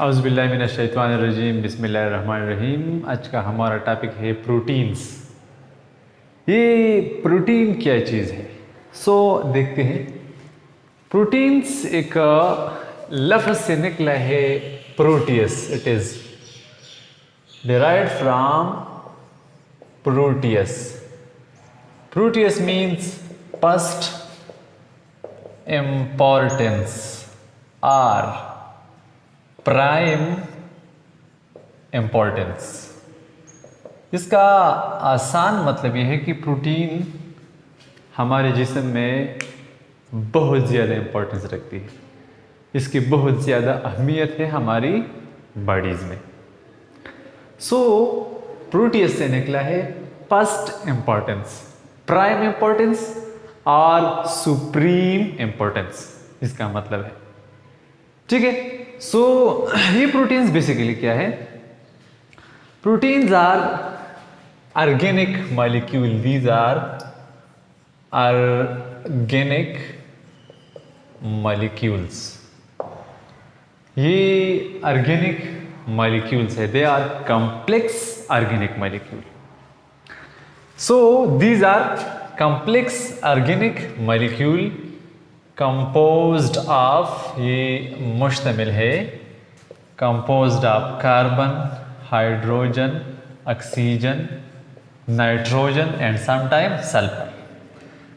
औज़ुबिल्लाहिमिनश्शैतानिर्रजीम बिस्मिल्लाहिर्रहमानिर्रहीम। आज का हमारा टॉपिक है प्रोटीन्स। ये प्रोटीन क्या चीज़ है? देखते हैं। प्रोटीन्स एक लफ्ज़ से निकला है Proteus. It is derived from Proteus. Proteus means first importance or prime importance. इसका आसान मतलब यह है कि प्रोटीन हमारे जिस्म में बहुत ज़्यादा इम्पोर्टेंस रखती है। इसकी बहुत ज़्यादा अहमियत है हमारी बॉडीज़ में। प्रोटियस से निकला है फर्स्ट इंपॉर्टेंस, प्राइम इंपॉर्टेंस और सुप्रीम इंपॉर्टेंस, इसका मतलब है। ठीक है। ये प्रोटीन्स बेसिकली क्या है? Proteins are organic molecule. These are organic molecules. ये ऑर्गेनिक molecules है। They are complex organic molecule. These are complex organic molecule composed of, ये मुश्तमिल है composed of carbon, hydrogen, oxygen, nitrogen and sometimes sulphur.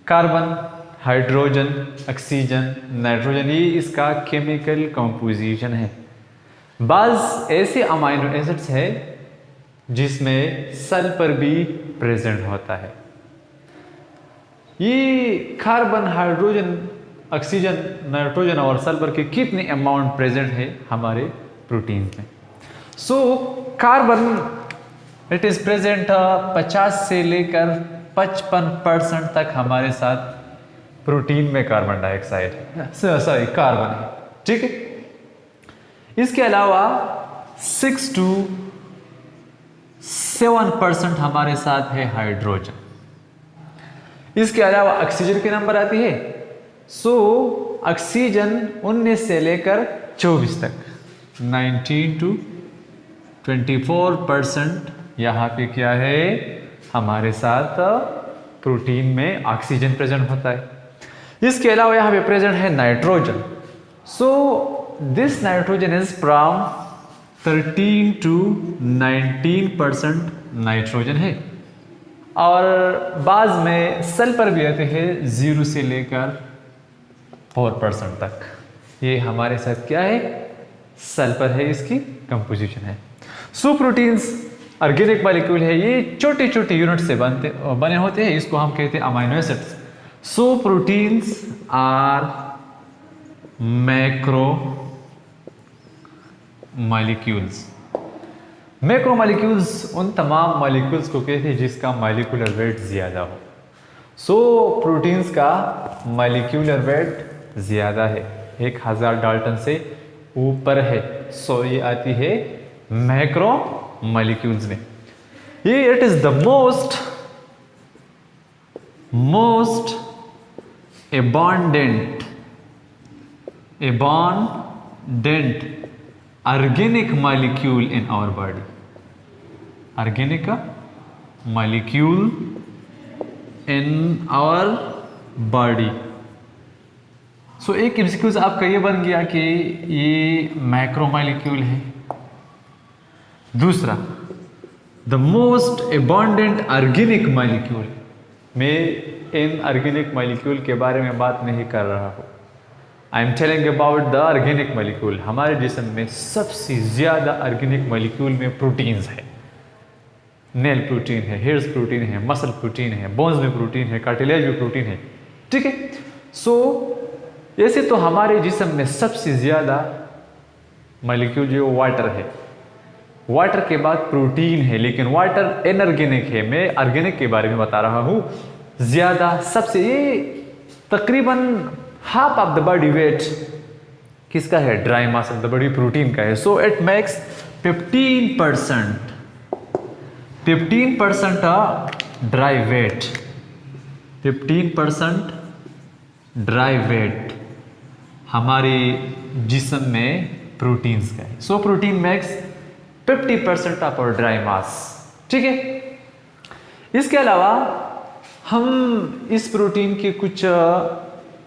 Carbon, hydrogen, oxygen, nitrogen, ये इसका chemical composition है। बाज़ ऐसे अमाइनो एसिड्स है जिसमें सल्फर भी प्रेजेंट होता है। ये कार्बन, हाइड्रोजन, ऑक्सीजन, नाइट्रोजन और सल्फर के कितने अमाउंट प्रेजेंट है हमारे प्रोटीन में? कार्बन इट इज़ प्रेजेंट 50 से लेकर 55% तक हमारे साथ प्रोटीन में कार्बन डाइऑक्साइड है, कार्बन है। ठीक है। इसके अलावा 6 to 7% हमारे साथ है हाइड्रोजन। इसके अलावा ऑक्सीजन के नंबर आती है। ऑक्सीजन 19 से लेकर 24 तक 19 to 24% यहाँ पे क्या है हमारे साथ प्रोटीन में ऑक्सीजन प्रेजेंट होता है। इसके अलावा यहाँ पे प्रेजेंट है nitrogen. This nitrogen is from 13 to 19% nitrogen है। और बाद में सल्फर भी आते हैं 0 से लेकर 4% तक। ये हमारे साथ क्या है? सल्फर है, इसकी कंपोजिशन है। प्रोटीन्स ऑर्गेनिक मॉलिक्यूल है। ये छोटे छोटे यूनिट से बने होते हैं। इसको हम कहते हैं amino acids. Proteins are macro molecules. Macro molecules उन तमाम मॉलिक्यूल्स को कहते हैं जिसका मॉलिक्यूलर वेट ज़्यादा हो। प्रोटीन्स का मॉलिक्यूलर वेट ज़्यादा है, 1000 डाल्टन से ऊपर है। ये आती है मैक्रो मॉलिक्यूल्स में। ये it is the most abundant organic molecule in our body. Organic molecule in our body. एक एमसीक्यूज आपका ये बन गया कि ये मैक्रो मॉलिक्यूल है। दूसरा, the most abundant organic molecule. मैं इन ऑर्गेनिक मॉलिक्यूल के बारे में बात नहीं कर रहा हूँ। I am telling about the organic molecule. हमारे जिस्म में सबसे ज़्यादा ऑर्गेनिक मॉलिक्यूल में प्रोटीन्स है। नेल प्रोटीन है, हेयर्स प्रोटीन है, मसल प्रोटीन है, बोन्स में प्रोटीन है, कार्टिलेज में प्रोटीन है। ठीक है। ऐसे तो हमारे जिस्म में सबसे ज़्यादा मॉलिक्यूल जो वाटर है। वाटर के बाद प्रोटीन है, लेकिन वाटर इनऑर्गेनिक है। मैं ऑर्गेनिक के बारे में बता रहा हूँ। ज़्यादा सबसे ये तकरीबन half of the body weight किसका है? Dry mass of the body protein का है। It makes 15% dry weight. 15% dry weight हमारे जिस्म में प्रोटीन्स का है। So protein makes 50% of our dry mass. ठीक है, इसके अलावा हम इस प्रोटीन की कुछ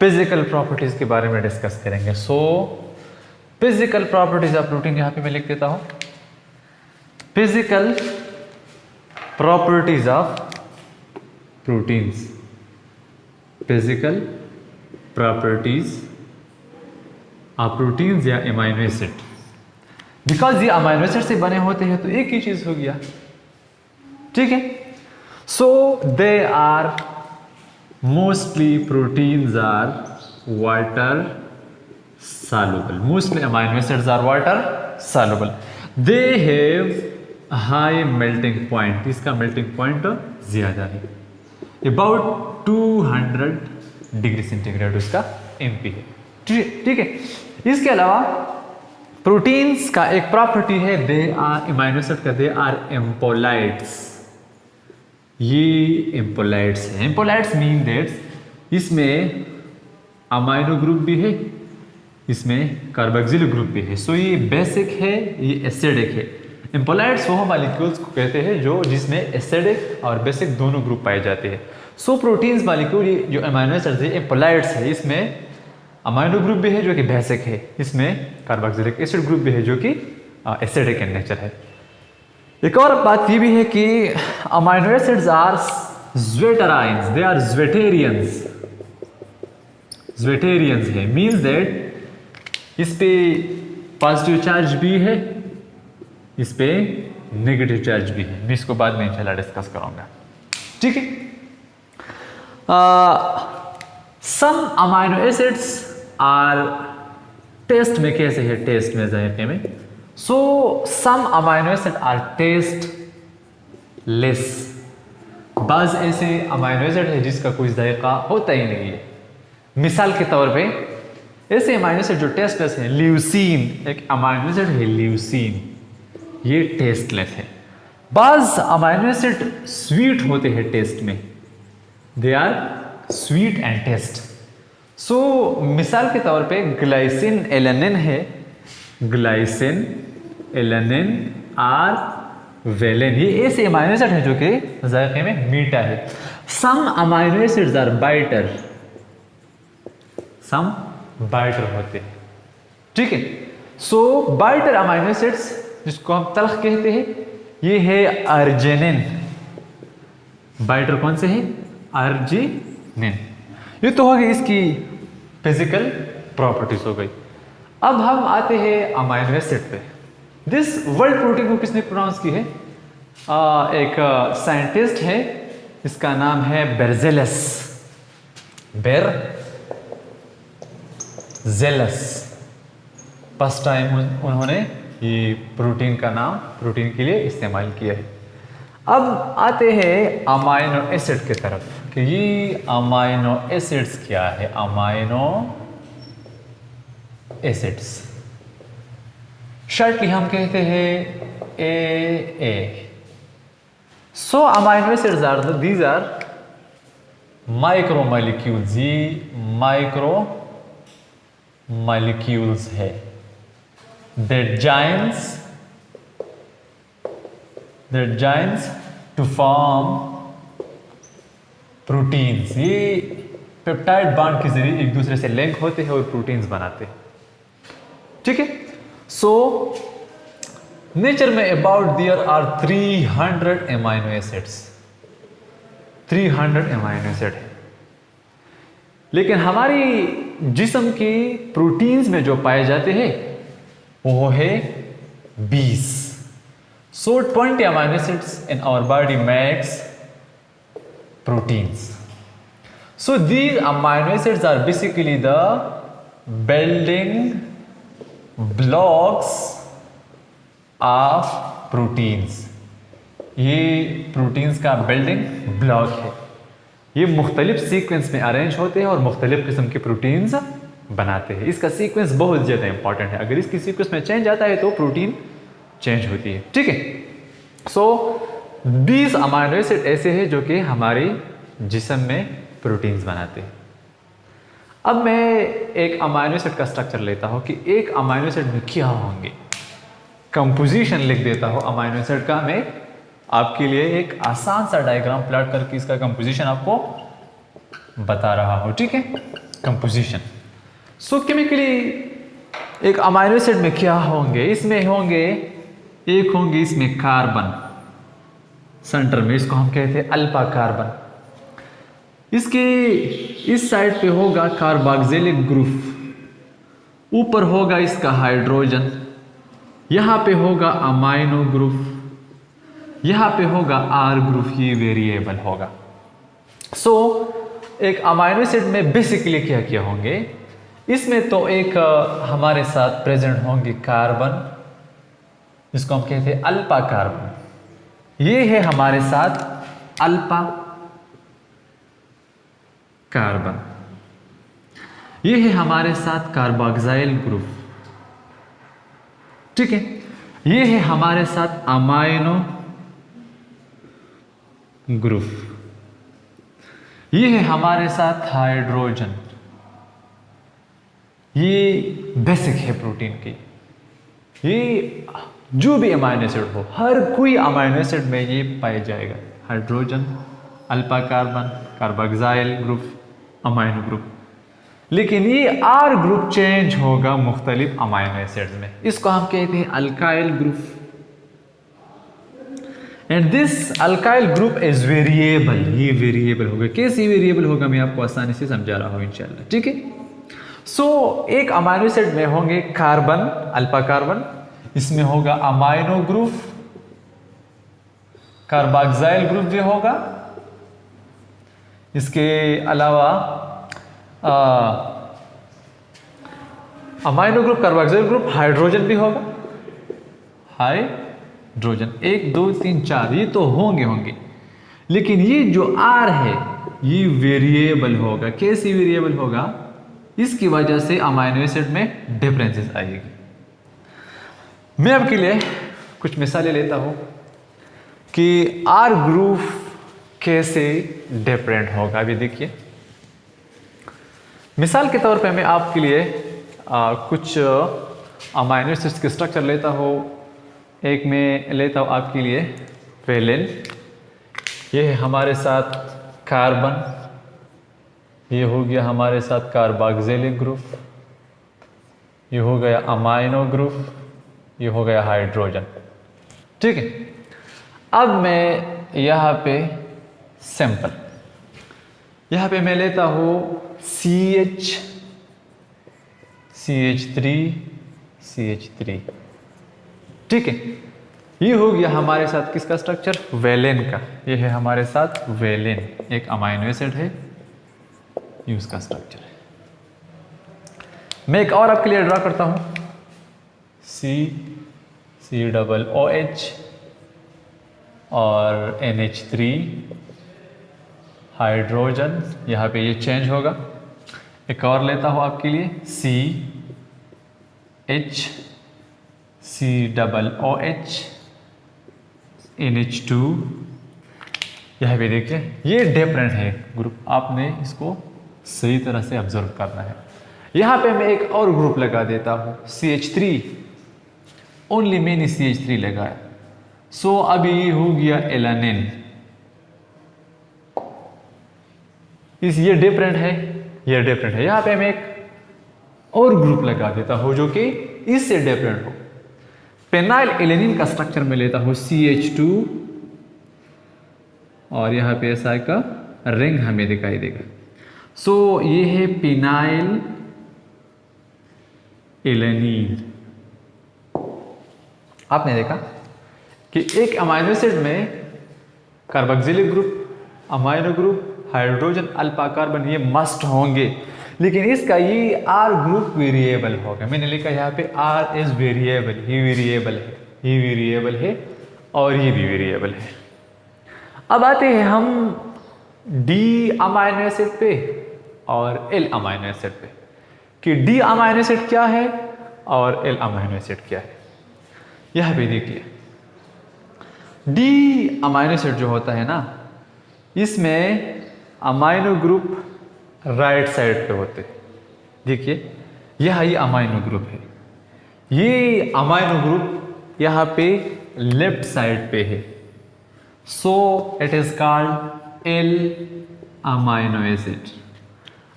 फिजिकल प्रॉपर्टीज के बारे में डिस्कस करेंगे। So physical properties of protein यहां पे मैं लिख देता हूं, physical properties of proteins, physical properties of proteins या अमाइनो एसिड। बिकॉज ये अमाइनो एसिड से बने होते हैं तो एक ही चीज हो गया। ठीक है, so they are mostly proteins are water soluble, mostly amino acids are water soluble, they have high melting point, इसका melting point ज्यादा है, about 200 डिग्री सेंटीग्रेड उसका MP है। ठीक है, इसके अलावा प्रोटीन्स का एक प्रॉपर्टी है, दे आर अमाइनो एसिड का दे आर एम्पोलाइट्स। ये एम्पोलाइट्स है, एम्पोलाइट्स मीन दैट इसमें अमाइनो ग्रुप भी है, इसमें कार्बोक्सिल ग्रुप भी है। सो ये बेसिक है, ये एसिडिक है। एम्पोलाइट्स वो मॉलिक्यूल्स को कहते हैं जो जिसमें एसिडिक और बेसिक दोनों ग्रुप पाए जाते हैं। सो प्रोटीन्स मॉलिक्यूल ये जो अमाइनो एसिड्स है एम्पोलाइट्स है, इसमें अमाइनो ग्रुप भी है जो कि बेसिक है, इसमें कार्बोक्सिलिक एसिड ग्रुप भी है जो कि एसिडिक इन नेचर है। एक और बात ये भी है कि amino acids are zwitterions, they are zwitterions, zwitterions है, मीन्स दैट इस पे पॉजिटिव चार्ज भी है, इस पे नेगेटिव चार्ज भी है। मैं इसको बाद में इंशाल्लाह डिस्कस करूंगा। ठीक है, some amino acids are taste में कैसे है, टेस्ट में जायके में। So some amino acid are taste less, बाज ऐसे अमाइनो एसिड है जिसका कोई जायका होता ही नहीं है। मिसाल के तौर पे ऐसे अमाइनो एसिड जो टेस्टलेस है, ल्यूसीन एक अमाइनो एसिड है, ल्यूसीन ये टेस्टलेस है। बाज अमाइनो एसिड स्वीट होते हैं टेस्ट में, they are sweet and taste. So मिसाल के तौर पे ग्लाइसिन एलेनिन है, ग्लाइसिन एलेनिन आर वेलिन, ये ऐसे अमाइनो एसिड है जो कि जायके में मीठा है। Some amino acids are bitter, some bitter होते हैं। ठीक है, सो बाइटर अमाइनो एसिड्स जिसको हम तल्ख कहते हैं, ये है अर्जिनिन। बाइटर कौन से है? अर्जिनिन। ये तो हो गई इसकी फिजिकल प्रॉपर्टीज हो गई। अब हम आते हैं अमाइनो एसिड पे। दिस वर्ल्ड प्रोटीन को किसने प्रोनाउंस की है? एक साइंटिस्ट है, इसका नाम है बेरजेलस, बेरजेलस। फर्स्ट टाइम उन्होंने ये प्रोटीन का नाम प्रोटीन के लिए इस्तेमाल किया है। अब आते हैं अमाइनो एसिड की तरफ कि ये अमाइनो एसिड्स क्या है। अमाइनो एसिड्स शॉर्टली हम कहते हैं A. So amino acids are these are micro molecules, ये माइक्रो मॉलिक्यूल्स है। that joins to form proteins। ये पेप्टाइड बॉन्ड के जरिए एक दूसरे से लिंक होते हैं और प्रोटीन्स बनाते हैं। ठीक है, सो नेचर में about there are 300 amino acids, 300 amino acid है। लेकिन हमारी जिस्म की प्रोटीन्स में जो पाए जाते हैं वो है 20। So 20 amino acids in our body makes proteins. So these amino acids are basically the building blocks of proteins. ये प्रोटीन्स का बिल्डिंग ब्लॉक है। ये मुख्तलिफ सीक्वेंस में अरेंज होते हैं और मुख्तलिफ किस्म के प्रोटीन्स बनाते हैं। इसका सीक्वेंस बहुत ज़्यादा इंपॉर्टेंट है। अगर इसकी सीक्वेंस में चेंज आता है तो प्रोटीन चेंज होती है। ठीक है, सो 20 अमाइनो एसिड ऐसे हैं जो कि हमारे जिस्म में प्रोटीन्स बनाते हैं। अब मैं एक अमाइनो एसिड का स्ट्रक्चर लेता हूँ कि एक अमाइनो एसिड में क्या होंगे, कंपोजिशन लिख देता हूँ अमाइनो एसिड का। मैं आपके लिए एक आसान सा डायग्राम प्लॉट करके इसका कंपोजिशन आपको बता रहा हूँ, ठीक है। कंपोजिशन, सो केमिकली एक अमाइनो एसिड में क्या होंगे, इसमें होंगे एक होंगे इसमें कार्बन सेंटर में, इसको हम कहते हैं अल्फा कार्बन। इसके इस साइड पे होगा कार्बोक्सिलिक ग्रुप, ऊपर होगा इसका हाइड्रोजन, यहाँ पे होगा अमाइनो ग्रुप, यहाँ पे होगा आर ग्रुप, ये वेरिएबल होगा। सो एक अमाइनो एसिड में बेसिकली क्या क्या होंगे, इसमें तो एक हमारे साथ प्रेजेंट होंगे कार्बन, जिसको हम कहते हैं अल्फा कार्बन, ये है हमारे साथ अल्फा कार्बन, ये है हमारे साथ कार्बोक्सिल ग्रुप, ठीक है। ये है हमारे साथ अमाइनो ग्रुप, ये है हमारे साथ हाइड्रोजन। ये बेसिक है प्रोटीन की। ये जो भी अमाइनो एसिड हो, हर कोई अमाइनो एसिड में ये पाया जाएगा, hydrogen, alpha carbon, carboxyl group, amino group. लेकिन ये आर ग्रुप चेंज होगा मुख्तलिफ अमाइनो एसिड में, इसको हम कहते हैं alkyl group. And this alkyl group is variable, ये वेरिएबल होगा। कैसे वेरिएबल होगा मैं आपको आसानी से समझा रहा हूं इंशाल्लाह, ठीक है। सो एक अमाइनो एसिड में होंगे कार्बन, अल्फा कार्बन, इसमें होगा अमाइनो ग्रुप, कार्बोक्सिल ग्रुप भी होगा, इसके अलावा amino group, carboxyl group, hydrogen भी होगा, हाइड्रोजन 1 2 3 4 ये तो होंगे। लेकिन ये जो आर है ये वेरिएबल होगा। कैसे वेरिएबल होगा, इसकी वजह से अमाइनो एसिड में डिफरेंसेस आएगी। मैं आपके लिए कुछ मिसालें लेता हूं कि आर ग्रुप कैसे डिफरेंट होगा। अभी देखिए, मिसाल के तौर पे मैं आपके लिए कुछ अमाइनो एसिड्स के स्ट्रक्चर लेता हूँ। एक मैं लेता हूँ आपके लिए वेलिन, ये है हमारे साथ कार्बन, ये हो गया हमारे साथ कार्बोक्सिलिक ग्रुप, ये हो गया अमाइनो ग्रुप, ये हो गया हाइड्रोजन, ठीक है। अब मैं यहाँ पे सैंपल, यहाँ पे मैं लेता हूँ CH3, ठीक है। ये हो गया हमारे साथ किसका स्ट्रक्चर, वेलिन का। ये है हमारे साथ वेलिन, एक अमाइनो एसिड है, ये उसका स्ट्रक्चर है। मैं एक और आपके लिए ड्रा करता हूं, COOH और NH3, हाइड्रोजन, यहाँ पे ये चेंज होगा। एक और लेता हूँ आपके लिए COOH, NH2, यहाँ पे देखिए ये डिफरेंट है ग्रुप, आपने इसको सही तरह से ऑब्जर्व करना है। यहाँ पे मैं एक और ग्रुप लगा देता हूँ CH3, ओनली मैंने CH3 लगाया। सो अभी ये हो गया एलानिन, ये डिफरेंट है, ये डिफरेंट है। यहाँ पे मैं एक और ग्रुप लगा देता हूँ जो कि इससे डिफरेंट हो। पेनाइल एलेनिन का स्ट्रक्चर में लेता हूँ CH2 और यहाँ पे ऐसा का रिंग हमें दिखाई देगा। सो ये है पेनाइल एलेनिन। आपने देखा कि एक अमाइनो एसिड में carboxylic group, amino group, hydrogen, alpha carbon ये मस्ट होंगे, लेकिन इसका ये आर ग्रुप वेरिएबल होगा। मैंने लिखा यहाँ पे आर इज वेरिएबल, ये वेरिएबल है, ये वेरिएबल है और ये भी वेरिएबल है। अब आते हैं हम डी अमाइनो एसिड पे और एल अमाइनो एसिड पे कि डी अमाइनो एसिड क्या है और एल अमाइनो एसिड क्या है। यहाँ पे देखिए डी अमाइनो एसिड जो होता है ना, इसमें अमाइनो ग्रुप राइट साइड पे होते हैं, देखिए यह ये अमाइनो ग्रुप है, ये अमाइनो ग्रुप यहाँ पे लेफ्ट साइड पे है, so it is called L amino acid.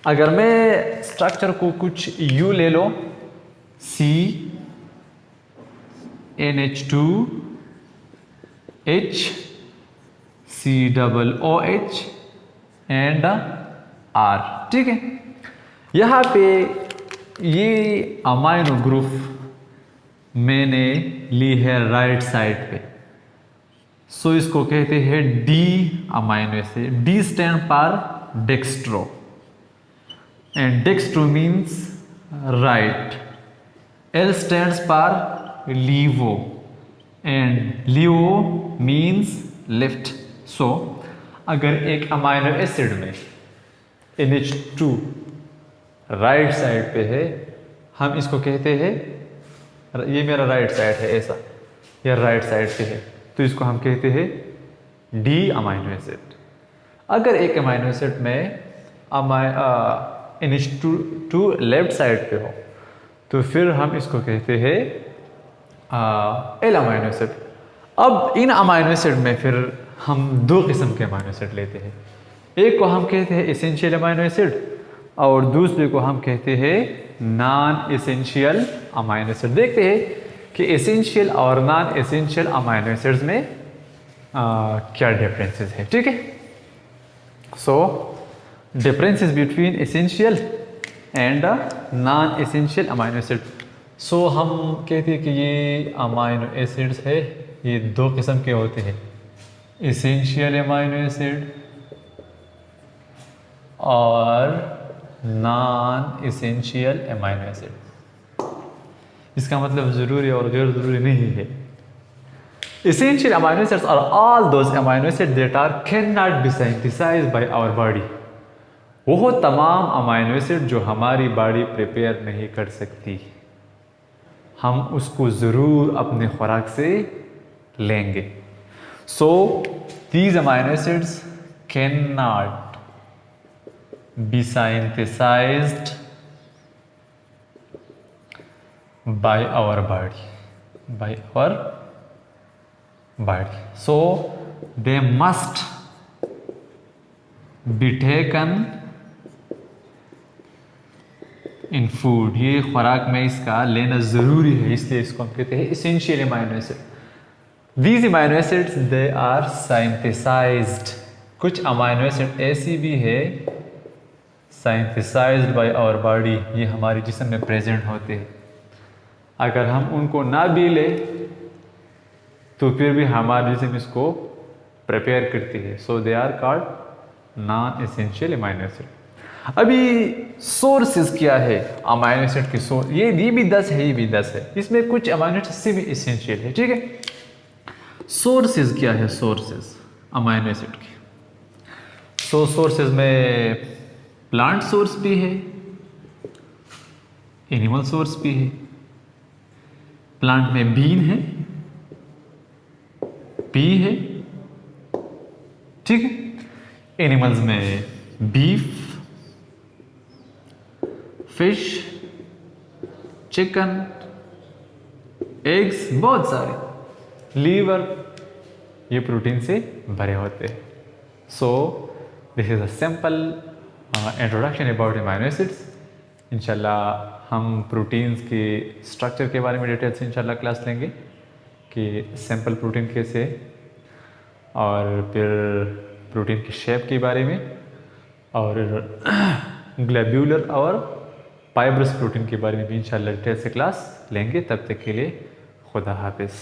अगर मैं स्ट्रक्चर को कुछ यू ले लो, सी NH2 H COOH and R, ठीक है। यहाँ पे ये अमाइनो ग्रुप मैंने ली है राइट साइड पे, सो इसको कहते हैं D amino acid. D stand for dextro and dextro means right. L stands for levo and levo means left. So अगर एक अमाइनो एसिड में NH2 राइट साइड पे है, हम इसको कहते हैं, ये मेरा राइट साइड है ऐसा, यह राइट साइड पे है, तो इसको हम कहते हैं डी अमाइनो एसिड। अगर एक अमाइनो एसिड में NH2 लेफ्ट साइड पे हो तो फिर हम इसको कहते हैं एल अमाइनो एसिड। अब इन अमाइनो एसिड में फिर हम दो किस्म के अमाइनो एसिड लेते हैं, एक को हम कहते हैं एसेंशियल अमाइनो एसिड और दूसरे को हम कहते हैं नॉन एसेंशियल अमाइनो एसिड। देखते हैं कि एसेंशियल और नॉन एसेंशियल अमाइनो एसिड्स में क्या डिफरेंसेस है, ठीक है। So differences between essential and non essential amino acid. So हम कहते हैं कि ये अमाइनो एसिड्स है, ये दो किस्म के होते हैं, एसेंशियल अमाइनो एसिड और नॉन एसेंशियल अमाइनो एसिड। इसका मतलब ज़रूरी और गैर ज़रूरी नहीं है। Essential amino acids are all those amino acid that are can not be synthesised by our body. वो तमाम अमाइनो एसिड जो हमारी बॉडी प्रिपेयर नहीं कर सकती, हम उसको ज़रूर अपने खुराक से लेंगे। So these amino acids can not be synthesized by our body, so they must be taken in food। ये खुराक में इसका लेना ज़रूरी है, इसलिए इसको हम कहते हैं essential amino acid। These amino acids they are synthesized। कुछ अमाइनो एसिड ऐसी भी है सिंथेसाइज्ड बाय आवर बॉडी, ये हमारे जिस्म में प्रेजेंट होते हैं। अगर हम उनको ना भी ले तो फिर भी हमारे जिस्म इसको प्रिपेयर करती है, so they are called non essential amino acid. अभी सोर्सेज क्या है अमाइनो एसिड के सोर्स, ये भी 10 है, ये भी 10 है, इसमें कुछ अमाइनो एसिड से भी एसेंशियल है, ठीक है। सोर्सेज क्या है, सोर्सेज अमाइनो एसिड के, सो सोर्सेज में प्लांट सोर्स भी है, एनिमल सोर्स भी है। प्लांट में बीन है, पी है, ठीक है। एनिमल्स में बीफ, फिश, चिकन, एग्स, बहुत सारे, लीवर, ये प्रोटीन से भरे होते हैं। So this is a simple introduction about amino acids. इंशाल्लाह हम प्रोटीन्स के स्ट्रक्चर के बारे में डिटेल से इंशाल्लाह क्लास लेंगे कि सिंपल प्रोटीन कैसे, और फिर प्रोटीन की शेप के बारे में, और ग्लोब्यूलर और फाइब्रस प्रोटीन के बारे में भी इंशाल्लाह डिटेल से क्लास लेंगे। तब तक के लिए खुदा हाफिज़।